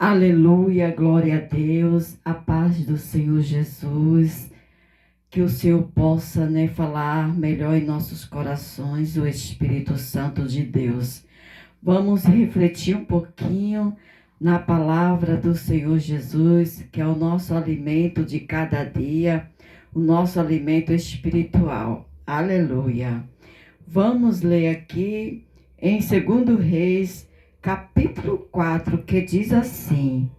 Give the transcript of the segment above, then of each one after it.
Aleluia, glória a Deus, a paz do Senhor Jesus, que o Senhor possa, falar melhor em nossos corações, o Espírito Santo de Deus. Vamos refletir um pouquinho na palavra do Senhor Jesus, que é o nosso alimento de cada dia, o nosso alimento espiritual. Aleluia. Vamos ler aqui em 2 Reis, capítulo 4, que diz assim: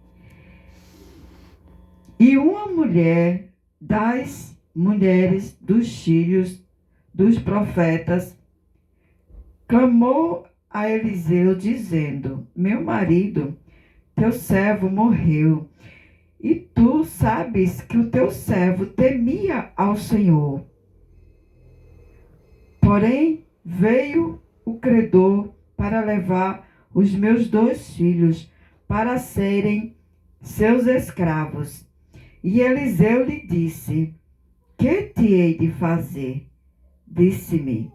E uma mulher das mulheres dos filhos dos profetas clamou a Eliseu, dizendo: Meu marido, teu servo, morreu, e tu sabes que o teu servo temia ao Senhor. Porém, veio o credor para levar os meus 2 filhos para serem seus escravos. E Eliseu lhe disse: Que te hei de fazer? Disse-me: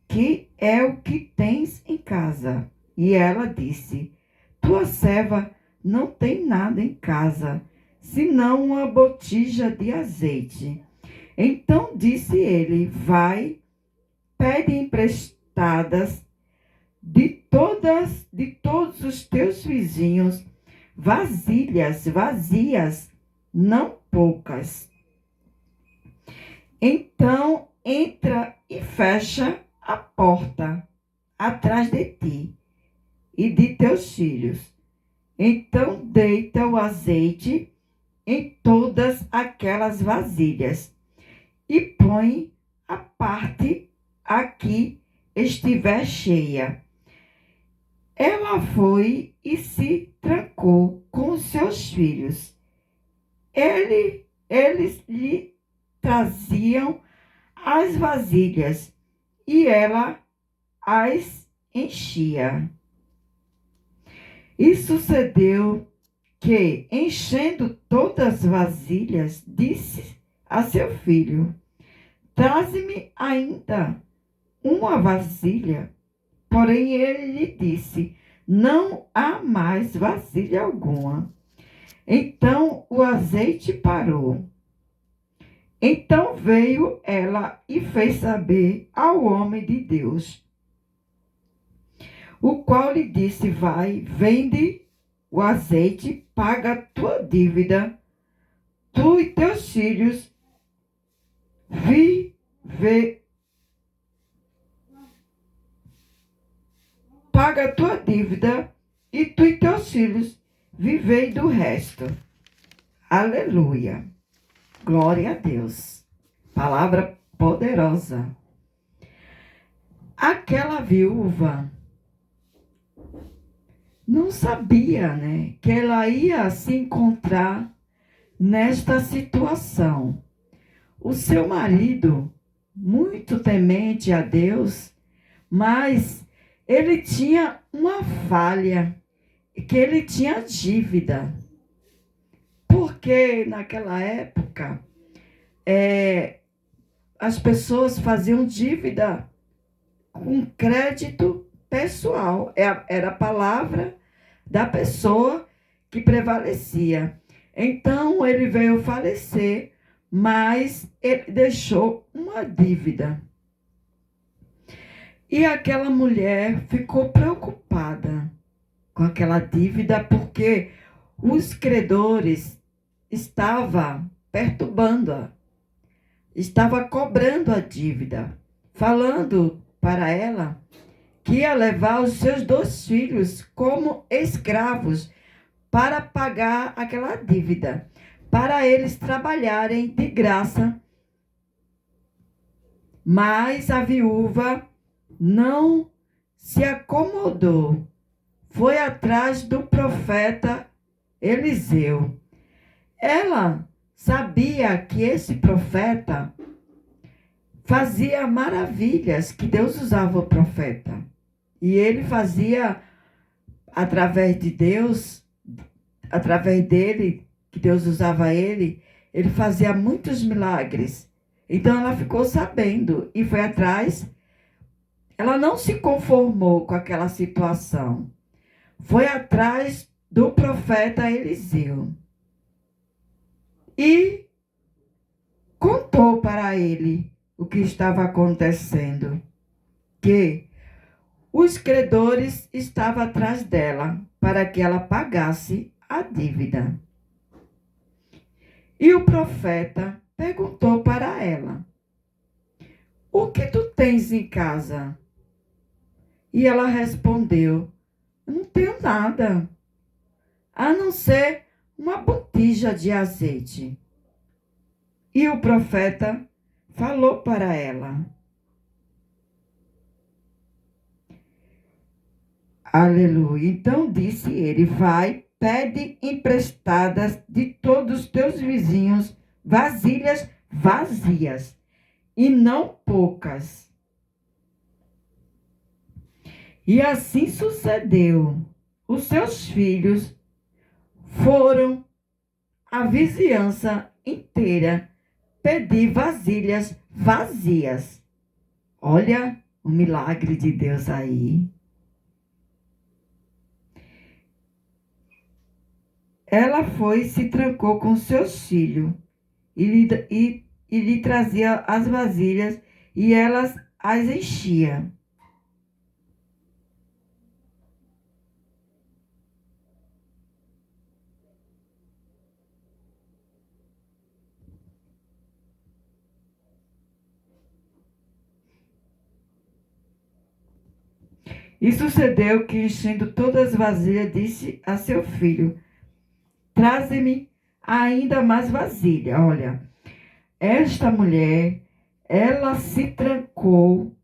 Que é o que tens em casa? E ela disse: Tua serva não tem nada em casa, senão uma botija de azeite. Então disse ele: Vai, pede emprestadas de todos os teus vizinhos vasilhas vazias, não poucas. Então entra e fecha a porta atrás de ti e de teus filhos. Então deita o azeite em todas aquelas vasilhas e põe a parte a que estiver cheia. Ela foi e se trancou com os seus filhos. Eles lhe traziam as vasilhas e ela as enchia. E sucedeu que, enchendo todas as vasilhas, disse a seu filho: Traze-me ainda uma vasilha. Porém ele lhe disse: Não há mais vasilha alguma. Então o azeite parou. Então veio ela e fez saber ao homem de Deus, o qual lhe disse: Vai, vende o azeite, paga a tua dívida, tu e teus filhos, paga a tua dívida, e tu e teus filhos vivei do resto. Aleluia. Glória a Deus. Palavra poderosa. Aquela viúva não sabia, que ela ia se encontrar nesta situação. O seu marido, muito temente a Deus, mas ele tinha uma falha, que ele tinha dívida. Porque naquela época, as pessoas faziam dívida com crédito pessoal. Era a palavra da pessoa que prevalecia. Então, ele veio falecer, mas ele deixou uma dívida. E aquela mulher ficou preocupada com aquela dívida, porque os credores estavam perturbando-a, estavam cobrando a dívida, falando para ela que ia levar os seus 2 filhos como escravos para pagar aquela dívida, para eles trabalharem de graça. Mas a viúva não se acomodou, foi atrás do profeta Eliseu. Ela sabia que esse profeta fazia maravilhas, que Deus usava o profeta. E ele fazia, através de Deus, através dele, que Deus usava ele fazia muitos milagres. Então ela ficou sabendo e foi atrás. Ela não se conformou com aquela situação. Foi atrás do profeta Eliseu e contou para ele o que estava acontecendo, que os credores estavam atrás dela para que ela pagasse a dívida. E o profeta perguntou para ela: o que tu tens em casa? E ela respondeu: eu não tenho nada, a não ser uma botija de azeite. E o profeta falou para ela: aleluia. Então disse ele: vai, pede emprestadas de todos os teus vizinhos vasilhas vazias, e não poucas. E assim sucedeu. Os seus filhos foram à vizinhança inteira pedir vasilhas vazias. Olha o milagre de Deus aí. Ela foi e se trancou com seus filhos e lhe trazia as vasilhas e elas as enchia. E sucedeu que, enchendo todas as vasilhas, disse a seu filho: traze-me ainda mais vasilha. Olha, esta mulher, ela se trancou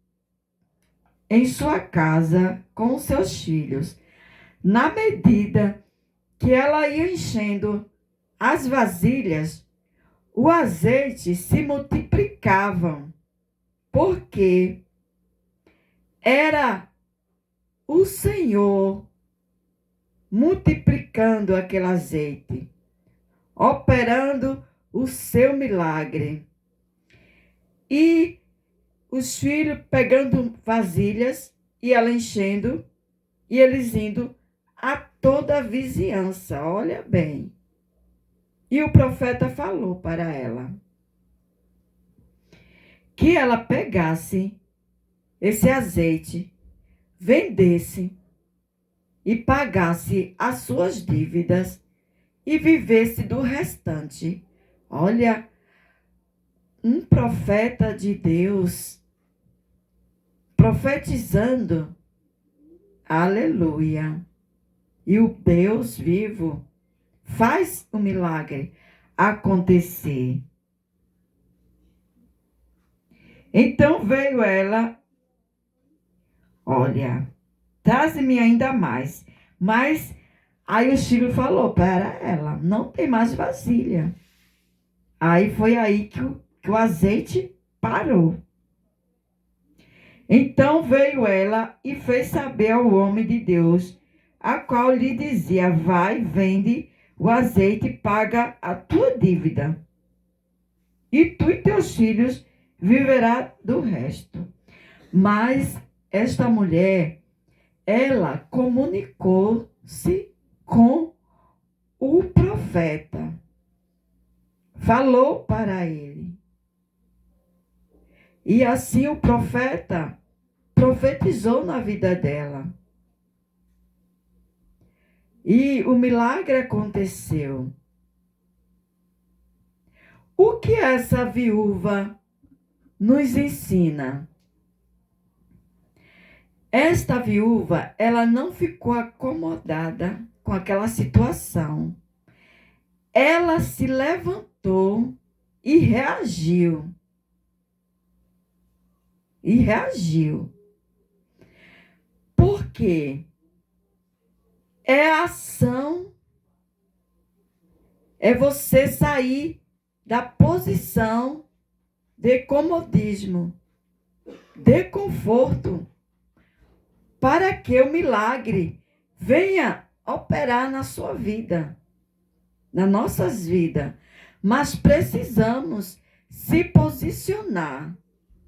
em sua casa com os seus filhos. Na medida que ela ia enchendo as vasilhas, o azeite se multiplicava, porque era o Senhor multiplicando aquele azeite, operando o seu milagre. E os filhos pegando vasilhas e ela enchendo, e eles indo a toda a vizinhança, olha bem. E o profeta falou para ela que ela pegasse esse azeite, vendesse e pagasse as suas dívidas e vivesse do restante. Olha, um profeta de Deus profetizando, aleluia. E o Deus vivo faz o milagre acontecer. Então veio ela, olha, traze-me ainda mais. Mas aí o filho falou para ela: não tem mais vasilha. Aí foi aí que o azeite parou. Então veio ela e fez saber ao homem de Deus, a qual lhe dizia: vai, vende o azeite e paga a tua dívida, e tu e teus filhos viverá do resto. Mas esta mulher, ela comunicou-se com o profeta, falou para ele. E assim o profeta profetizou na vida dela. E o milagre aconteceu. O que essa viúva nos ensina? Esta viúva, ela não ficou acomodada com aquela situação. Ela se levantou e reagiu. Por quê? É a ação, é você sair da posição de comodismo, de conforto, para que o milagre venha operar na sua vida, nas nossas vidas. Mas precisamos se posicionar,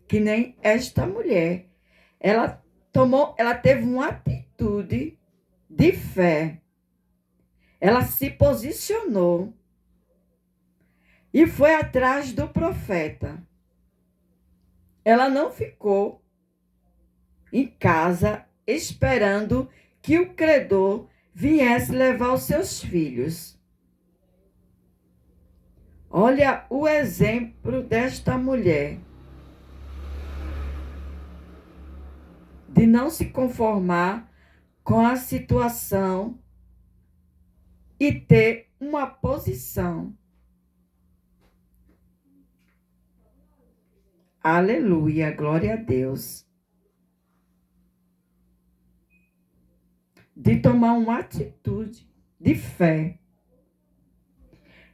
que nem esta mulher. Ela teve uma atitude de fé. ela se posicionou e foi atrás do profeta. Ela não ficou em casa esperando que o credor viesse levar os seus filhos. Olha o exemplo desta mulher, de não se conformar com a situação e ter uma posição. Aleluia, glória a Deus. De tomar uma atitude de fé.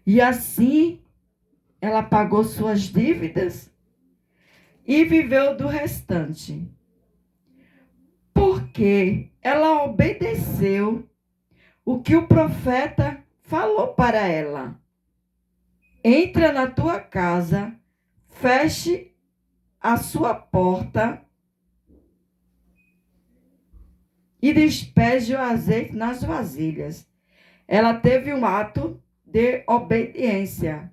E assim ela pagou suas dívidas e viveu do restante. Porque ela obedeceu o que o profeta falou para ela. Entra na tua casa, feche a sua porta e despeje o azeite nas vasilhas. Ela teve um ato de obediência.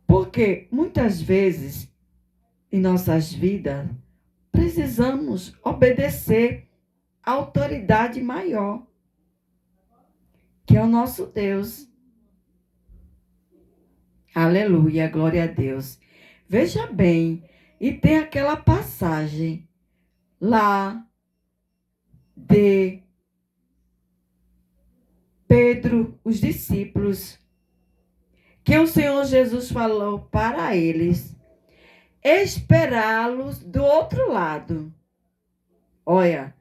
Porque muitas vezes em nossas vidas precisamos obedecer à autoridade maior, que é o nosso Deus. Aleluia, glória a Deus. Veja bem, e tem aquela passagem lá de Pedro, os discípulos, que o Senhor Jesus falou para eles esperá-los do outro lado. Olha,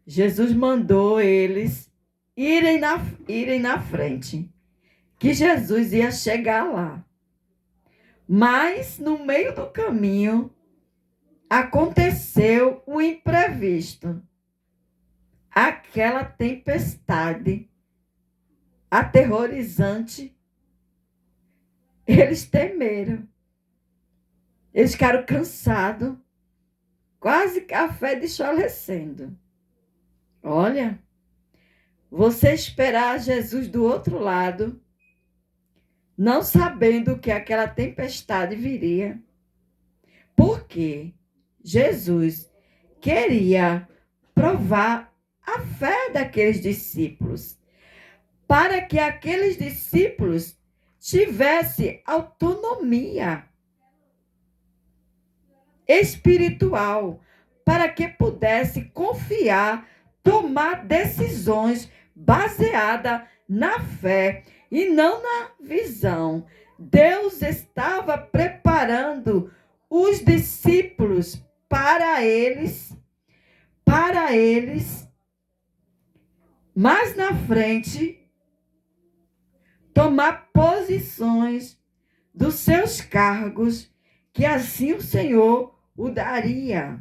Jesus mandou eles irem na frente, que Jesus ia chegar lá. Mas no meio do caminho aconteceu um imprevisto. Aquela tempestade aterrorizante. Eles temeram. Eles ficaram cansados, quase café desfalecendo. Olha, você esperar Jesus do outro lado, não sabendo que aquela tempestade viria. Porque Jesus queria provar a fé daqueles discípulos, para que aqueles discípulos tivessem autonomia espiritual, para que pudesse confiar, tomar decisões baseadas na fé e não na visão. Deus estava preparando os discípulos para eles, mais na frente, tomar posições dos seus cargos, que assim o Senhor o daria.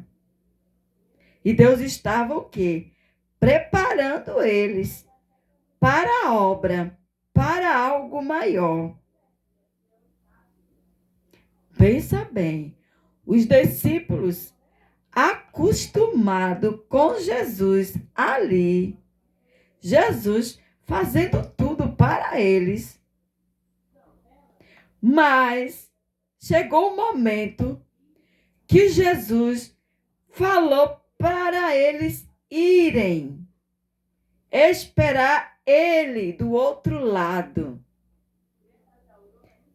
E Deus estava o quê? Preparando eles para a obra, para algo maior. Pensa bem, os discípulos acostumados com Jesus ali, Jesus fazendo tudo para eles. Mas chegou um momento que Jesus falou para eles irem, esperar ele do outro lado.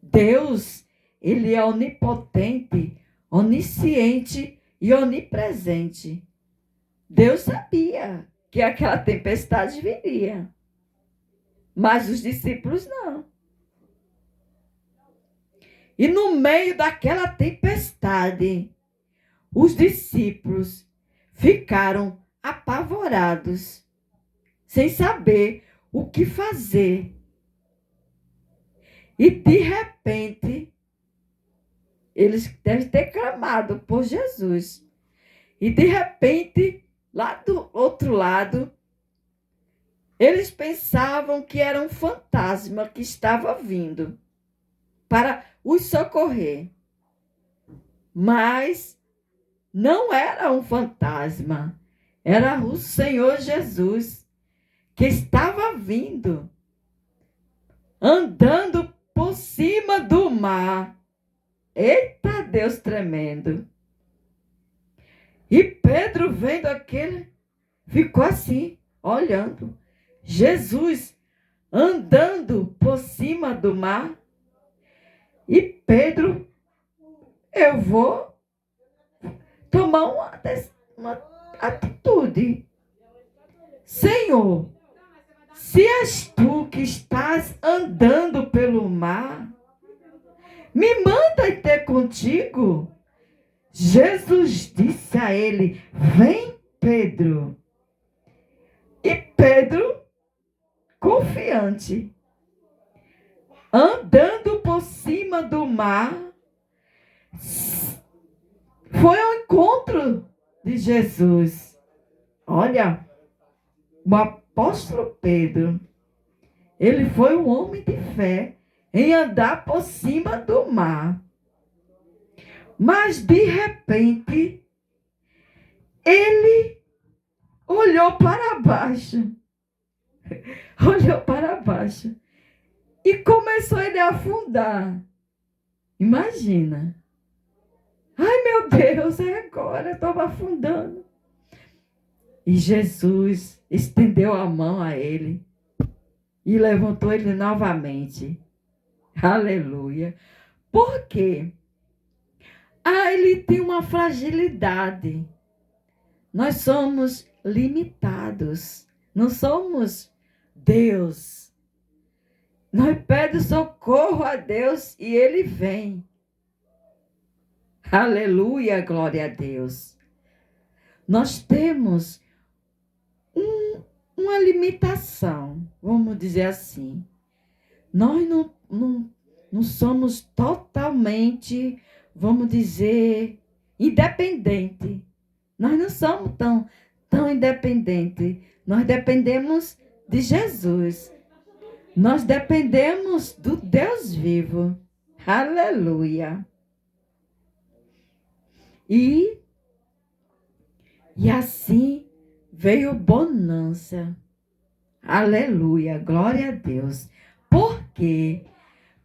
Deus, ele é onipotente, onisciente e onipresente. Deus sabia que aquela tempestade viria, mas os discípulos não. E no meio daquela tempestade, os discípulos ficaram apavorados, sem saber o que fazer. E de repente, eles devem ter clamado por Jesus. E de repente, lá do outro lado, eles pensavam que era um fantasma que estava vindo para os socorrer. Mas não era um fantasma, era o Senhor Jesus, que estava vindo, andando por cima do mar. Eita, Deus tremendo! E Pedro, vendo aquele, ficou assim, olhando. Jesus andando por cima do mar. E Pedro, eu vou tomar uma atitude. Senhor, se és tu que estás andando pelo mar, me manda ir ter contigo. Jesus disse a ele: vem, Pedro. E Pedro, confiante, andando por cima do mar, foi ao encontro de Jesus. Olha, o apóstolo Pedro, ele foi um homem de fé em andar por cima do mar. Mas, de repente, ele olhou para baixo. Olhou para baixo. E começou ele a afundar. Imagina. Ai, meu Deus, é agora, eu estava afundando. E Jesus estendeu a mão a ele e levantou ele novamente. Aleluia. Por quê? Ele tem uma fragilidade. Nós somos limitados. Não somos Deus. Nós pedimos socorro a Deus e Ele vem. Aleluia, glória a Deus. Nós temos uma limitação, vamos dizer assim. Nós não somos totalmente, vamos dizer, independentes. Nós não somos tão independentes. Nós dependemos de Jesus. Nós dependemos do Deus vivo. Aleluia. E assim veio bonança. Aleluia, glória a Deus. Por quê?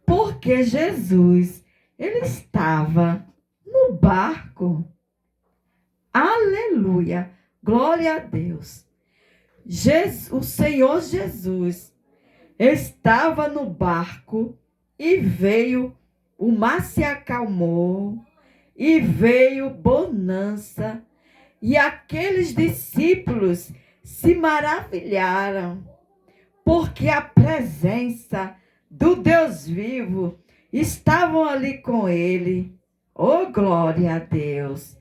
Porque Jesus, ele estava no barco. Aleluia, glória a Deus. O Senhor Jesus estava no barco e veio, o mar se acalmou e veio bonança. E aqueles discípulos se maravilharam, porque a presença do Deus vivo estavam ali com ele. Oh, glória a Deus!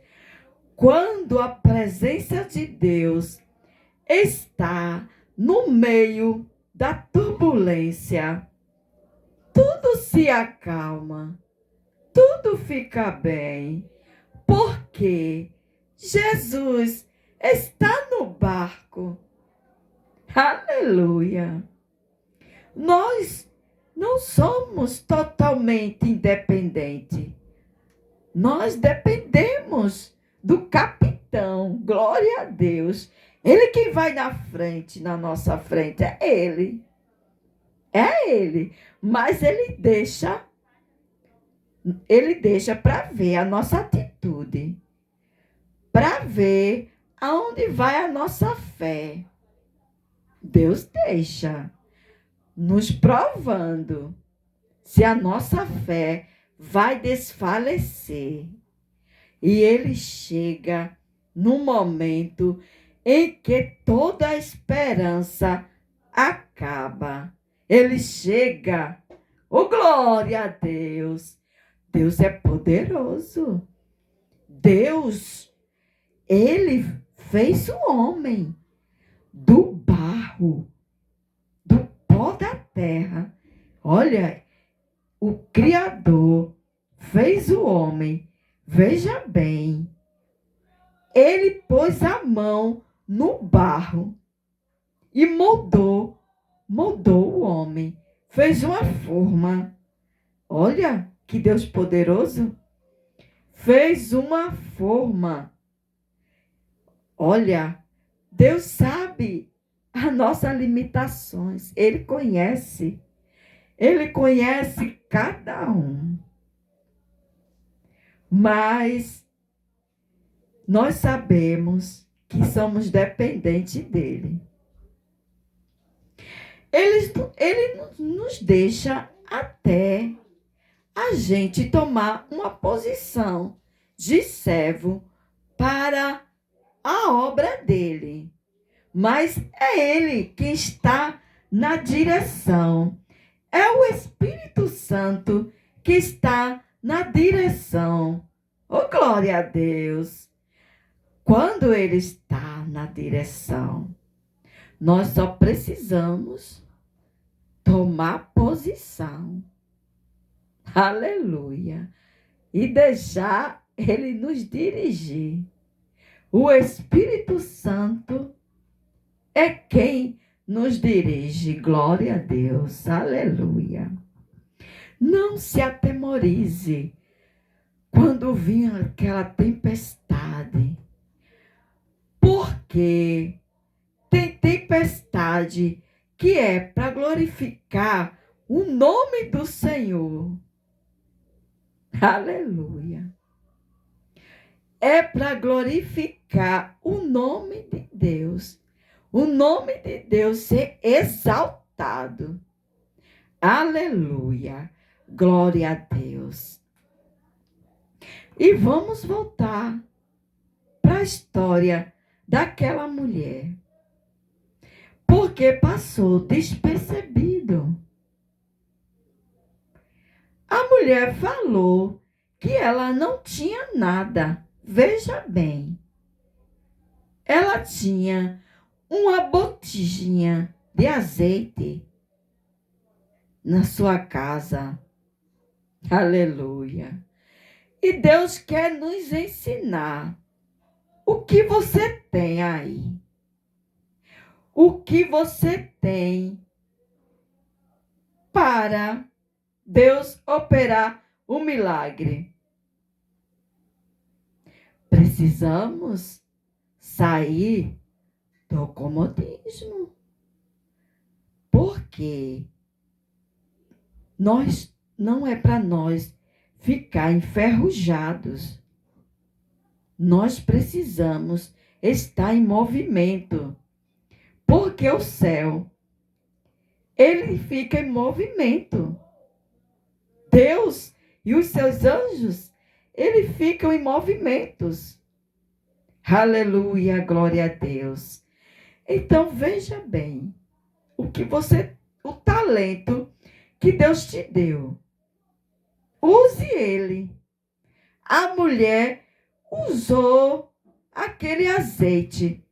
Quando a presença de Deus está no meio da turbulência, tudo se acalma, tudo fica bem, porque Jesus está no barco. Aleluia! Nós não somos totalmente independentes. Nós dependemos do capitão. Glória a Deus. Ele quem vai na frente, na nossa frente, é Ele. É Ele. Mas Ele deixa para ver a nossa atitude. Para ver aonde vai a nossa fé. Deus deixa nos provando se a nossa fé vai desfalecer. E Ele chega no momento em que toda a esperança acaba. Ele chega. Oh, glória a Deus! Deus é poderoso. Deus, Ele fez o homem do barro, do pó da terra. Olha, o Criador fez o homem. Veja bem, ele pôs a mão no barro e moldou o homem. Fez uma forma. Olha que Deus poderoso. Fez uma forma. Olha, Deus sabe as nossas limitações. Ele conhece cada um. Mas nós sabemos que somos dependentes dele. Ele nos deixa até a gente tomar uma posição de servo para a obra dele. Mas é ele quem está na direção. É o Espírito Santo que está na direção. Oh, glória a Deus! Quando ele está na direção, nós só precisamos tomar posição. Aleluia! E deixar ele nos dirigir. O Espírito Santo é quem nos dirige. Glória a Deus. Aleluia. Não se atemorize quando vir aquela tempestade. Porque tem tempestade que é para glorificar o nome do Senhor. Aleluia. É para glorificar o nome de Deus. O nome de Deus ser exaltado. Aleluia. Glória a Deus. E vamos voltar para a história daquela mulher. Porque passou despercebido. A mulher falou que ela não tinha nada. Veja bem. Ela tinha uma botijinha de azeite na sua casa. Aleluia. E Deus quer nos ensinar o que você tem aí. O que você tem para Deus operar o milagre. Precisamos sair do comodismo. Porque não é para nós ficar enferrujados. Nós precisamos estar em movimento. Porque o céu, ele fica em movimento. Deus e os seus anjos, eles ficam em movimentos. Aleluia, glória a Deus. Então, veja bem, o talento que Deus te deu. Use ele. A mulher usou aquele azeite.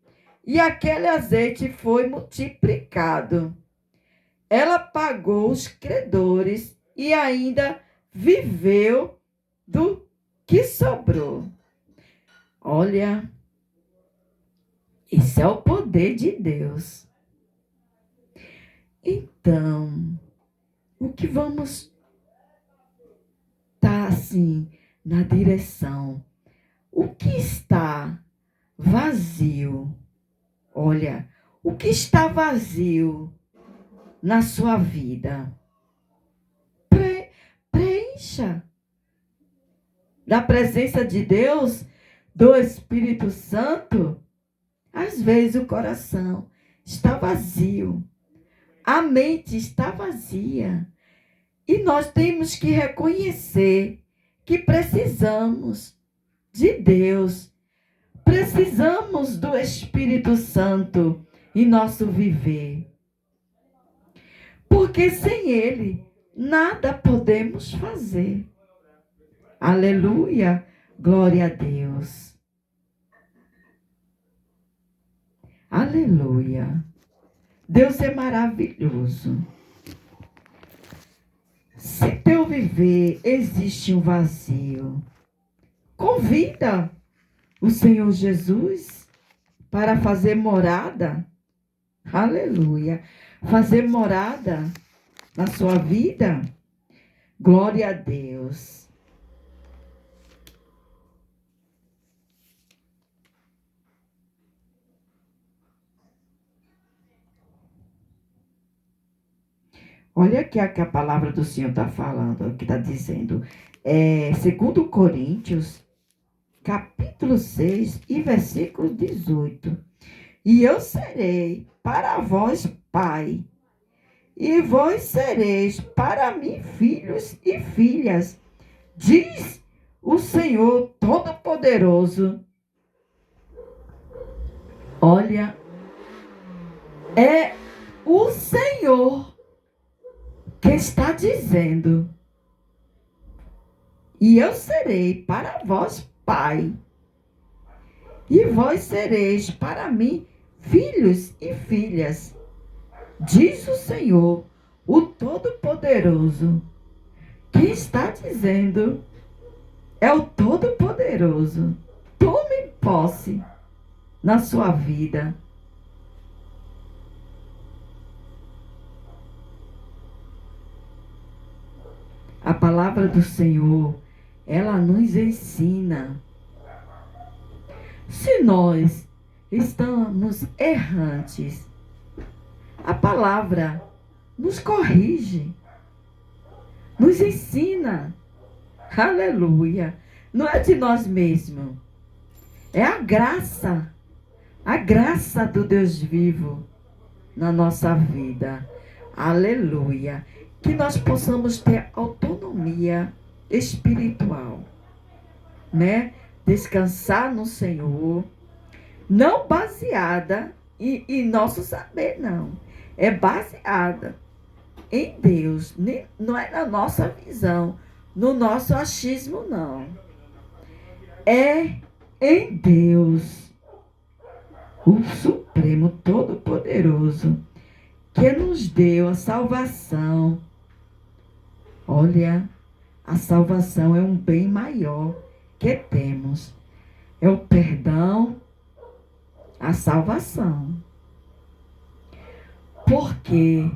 E aquele azeite foi multiplicado. Ela pagou os credores e ainda viveu do que sobrou. Olha, isso é o poder de Deus. Então, o que vamos estar assim na direção? O que está vazio? Olha, o que está vazio na sua vida? Preencha da presença de Deus, do Espírito Santo. Às vezes o coração está vazio, a mente está vazia. E nós temos que reconhecer que precisamos de Deus. Precisamos do Espírito Santo em nosso viver. Porque sem ele, nada podemos fazer. Aleluia, glória a Deus. Aleluia. Deus é maravilhoso. Se teu viver existe um vazio, convida o Senhor Jesus para fazer morada. Aleluia. Fazer morada na sua vida. Glória a Deus. Olha aqui a que a palavra do Senhor está falando, o que está dizendo. 2 Coríntios, capítulo 6 e versículo 18. E eu serei para vós pai, e vós sereis para mim filhos e filhas, diz o Senhor Todo-Poderoso. Olha, é o Senhor que está dizendo: e eu serei para vós pai, e vós sereis para mim filhos e filhas, diz o Senhor, o Todo-Poderoso. Quem está dizendo é o Todo-Poderoso. Tome posse na sua vida. A palavra do Senhor, ela nos ensina. Se nós estamos errantes, a palavra nos corrige, nos ensina. Aleluia! Não é de nós mesmos, é a graça do Deus vivo na nossa vida. Aleluia! Que nós possamos ter autonomia espiritual, né? Descansar no Senhor, não baseada em nosso saber, não. É baseada em Deus, não é na nossa visão, no nosso achismo, não. É em Deus, o Supremo Todo-Poderoso, que nos deu a salvação. Olha, a salvação é um bem maior que temos. É o perdão, a salvação. Porque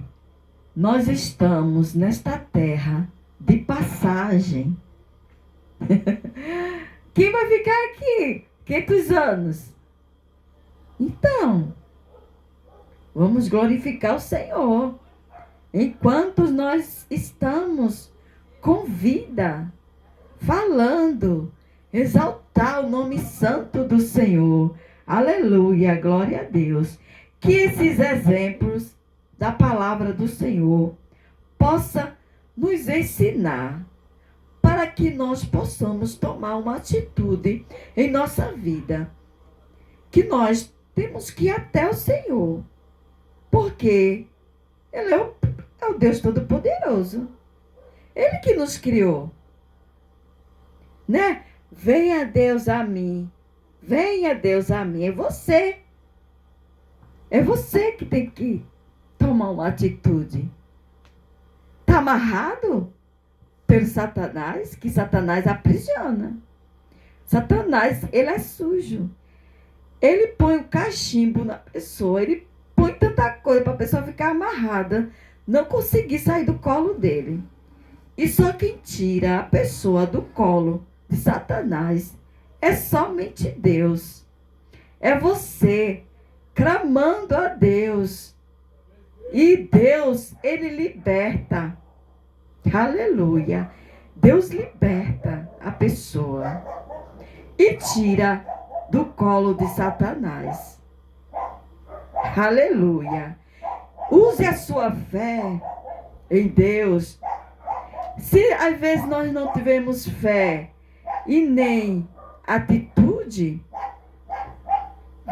nós estamos nesta terra de passagem. Quem vai ficar aqui 500 anos? Então, vamos glorificar o Senhor enquanto nós estamos com vida, falando, exaltar o nome santo do Senhor. Aleluia, glória a Deus. Que esses exemplos da palavra do Senhor possa nos ensinar para que nós possamos tomar uma atitude em nossa vida, que nós temos que ir até o Senhor, porque Ele é o Deus Todo-Poderoso. Ele que nos criou, né? Venha Deus a mim, venha Deus a mim. É você que tem que tomar uma atitude. Está amarrado pelo Satanás, que Satanás aprisiona. Satanás, ele é sujo. Ele põe um cachimbo na pessoa, ele põe tanta coisa para a pessoa ficar amarrada, não conseguir sair do colo dele. E só quem tira a pessoa do colo de Satanás é somente Deus. É você clamando a Deus. E Deus, ele liberta. Aleluia. Deus liberta a pessoa e tira do colo de Satanás. Aleluia. Use a sua fé em Deus. Se às vezes nós não tivermos fé e nem atitude,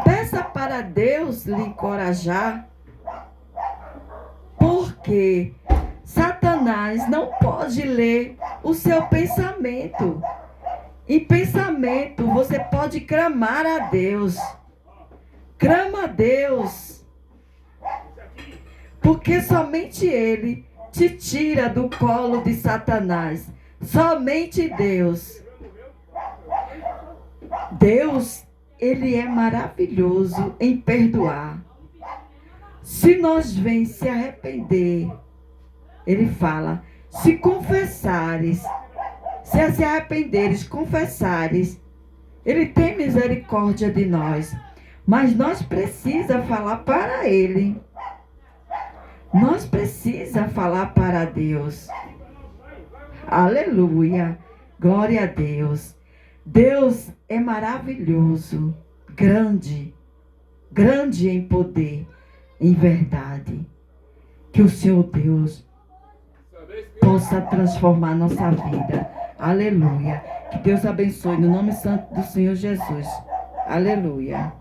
peça para Deus lhe encorajar, porque Satanás não pode ler o seu pensamento. Em pensamento, você pode clamar a Deus. Clama a Deus, porque somente Ele te tira do colo de Satanás. Somente Deus. Deus, Ele é maravilhoso em perdoar. Se nós vem se arrepender, Ele fala, se confessares, se arrependeres, confessares, Ele tem misericórdia de nós. Mas nós precisamos falar para Ele. Nós precisamos falar para Deus. Aleluia. Glória a Deus. Deus é maravilhoso, grande, grande em poder, em verdade. Que o Senhor Deus possa transformar nossa vida. Aleluia. Que Deus abençoe no nome santo do Senhor Jesus. Aleluia.